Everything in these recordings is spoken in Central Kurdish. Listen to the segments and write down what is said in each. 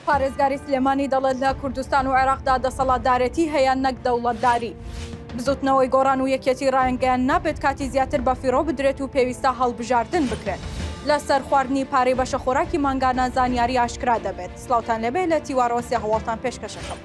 پارێزگاری سلێمانی دەڵێت لە کوردستان و عێراقدا دەسەڵاتدارەتی هەیە نەک دەوڵەتداری. بزوتنەوەی گۆڕان و یەکێتی ڕایەنگەیان نابێت کاتی زیاتر بە فیڕۆ بدرێت و پێویستە هەڵبژاردن بکرێت. لەسەر خواردنی پارەی بەشە خۆراکی مانگانە زانیاری ئاشکرا دەبێت. سلااوتان لەبێ لە تیوارۆسی هەواڵتان پێشکەشەکەم.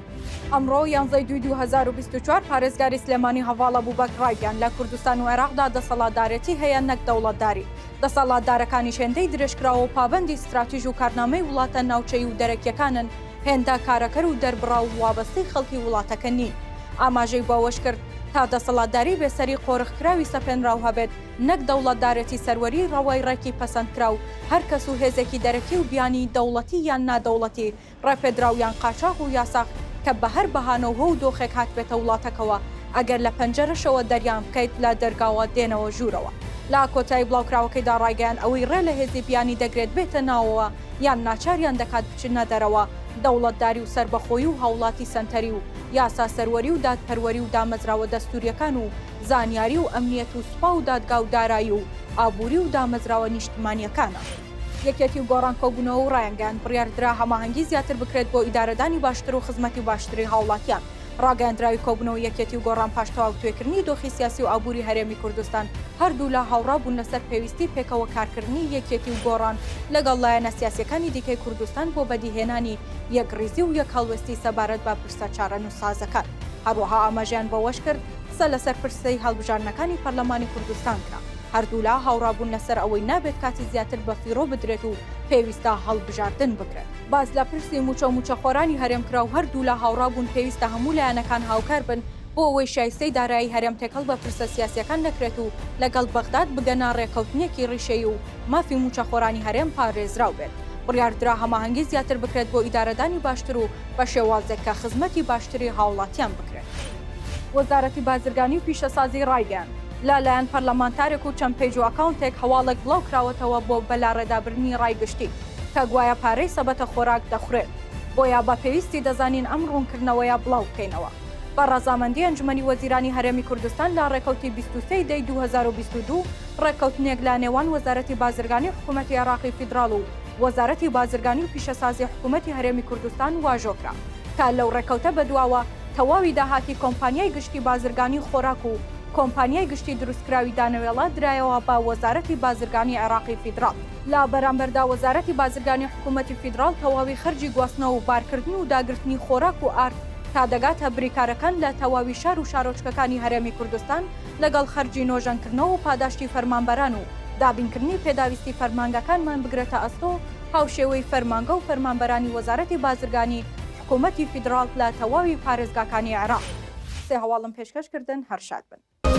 ئەمڕۆ 11/2/2024 پارێزگاری سلێمانی هەواڵە بوو بە ڕایگەیان لە کوردستان و عێراقدا دەسەڵاتدارەتی هەیە نەک دەوڵەتداری. دەسەڵاتدارەکانی شێندەی درێژکراوە و پابەندی استراتیژ و کارنامەی وڵاتە ناوچەی و دەرەکیەکانن هێندە کارەکەر و دەربڕاو و وابەستەی خەڵکی وڵاتەکە نین. ئاماژەی بەوەش کرد تا دەسەڵاتداری بێسەری قۆرخکراوی سەپێنراو هەبێت نەک دەوڵەتدارەتی سەروەری ڕەوای ڕێکی پەسەندکرا و هەر کەس و هێزێکی دەرەکی و بیانی دەوڵەتی یان نادەوڵەتی ڕێپێدراویان قاچاق و یاساق کە بە هەر بەهانەوە و دۆخێک هات بێتە وڵاتەکەەوە ئەگەر لە پەنجەرەشەوە دەریان بکەیت لە دەرگاوە دێنەوە ژوورەوە. لا کۆتایی بڵاوکراوەکەیدا ڕایگەیان ئەوەی ڕێ لە هێزی بیانی دەگرێت بێتە ناوەوە یان ناچاریان دەکات بچنە دەرەوە دەوڵەتداری و سربەخۆیی و هاوڵاتی سەنتەری و یاسا سەروەری و دادپەروەری و دامەزراوە دەستوریەکان و زانیاری و ئەمنیەت و سوپا و دادگا و دارایی و ئابووری و دامەزراوە نیشتمانیەکانە. یەکێتی و گۆڕان کۆبوونەوە و ڕایەنگەیان بڕیاردرا هەماهەنگی زیاتر بکرێت بۆ ئیدارەدانی باشتر و خزمەتی باشتری هاوڵاتیان. ڕاگەیاندراوی کۆبوونەوە یەکێتی و گۆڕان پاشتەواو توێکردنی دۆخی سیاسی و ئابووری هەرێمی کوردستان هەردوو لە هاوڕابوون لەسەر پێویستی پێکەوە کارکردنی یەکێتی و گۆڕان لەگەڵ لایەنە سیاسیەکانی دیکەی کوردستان بۆ بەدیهێنانی یەکڕیزی و یەک هەڵوێستی سەبارەت بە پرسە چارە نووسازەکان. هەروەها ئاماژیان بەوەش کرد سە لەسەر پرسەی هەڵبژاردنەکانی پەرلەمانی کوردستان کرا. هەردوو لا هاوڕابوون لەسەر ئەوەی نابێت کاتی زیاتر بە فیڕۆ بدرێت و پێویستە هەڵبژاردن بکرێت. باز لە پرسی موچەخۆرانی هەرێمکرا و هەردوو لا هاوڕابوون پێویستە هەموو لایەنەکان هاوکار بن بۆ ئەوەی شایستەی دارایی هەرێم تێکەڵ بە پرسە سیاسیەکان نەکرێت و لەگەڵ بەغداد بگەنە ڕێکەوتنیەکی ڕیشەیی و مافی موچەخۆرانی هەرێم پارێزراو بێت. بڕیاردرا هەماهەنگی زیاتر بکرێت بۆ ئیدارەدانی باشتر و بە شێوازێک کە خزمەتی باشتری هاوڵاتیان بکرێت. وەزارەتی بازرگانی و پیشەسازی ڕایگەیان لەلایەن پەرلەمانتارێک و چەند پێیج و ئەکاونتێک هەواڵێک بڵاو کراوەتەوە بۆ بەلاڕێدابرنی ڕایگشتی کە گوایە پارەی سەبەتە خۆراک دەخورێت. بۆیە بە پێویستی دەزانین ئەم ڕوونکردنەوەیە بڵاو بکەینەوە. بە ڕەزامەندی ئەنجومەنی وەزیرانی هەرێمی کوردستان لە ڕێکەوتی 23 دەی 2022 ڕێکەوتنێک لە نێوان وەزارەتی بازرگانی حکوومەتی عێراقی فیدراڵ و وەزارەتی بازرگانی و پیشەسازی حکوومەتی هەرێمی کوردستان واژۆکرا کە لەو ڕێکەوتە بەدواوە تەواوی داهاتی کۆمپانیای گشتی بازرگانی خۆراک و کۆمپانیای گشتی دروستکراوی دانەوێڵە درایەوە بە وەزارەتی بازرگانی عێراقی فیدراڵ. لە بەرامبەردا وەزارەتی بازرگانی حکوومەتی فیدراڵ تەواوی خەرجی گواستنەوە و بارکردن و داگرتنی خۆراک و ئارد تا دەگاتە بریکارەکان لە تەواوی شار و شارۆچکەکانی هەرێمی کوردستان لەگەڵ خەرجی نۆژەنکردنەوە و پاداشتی فەرمانبەران و دابینکردنی پێداویستی فەرمانگەکانمان بگرێتە ئەستۆ هاوشێوەی فەرمانگە و فەرمانبەرانی وەزارەتی بازرگانی حکوومەتی فیدراڵ لە تەواوی پارێزگاکانی عێراق. سێ هەواڵم پێشکەشکردن هەر شاد بن.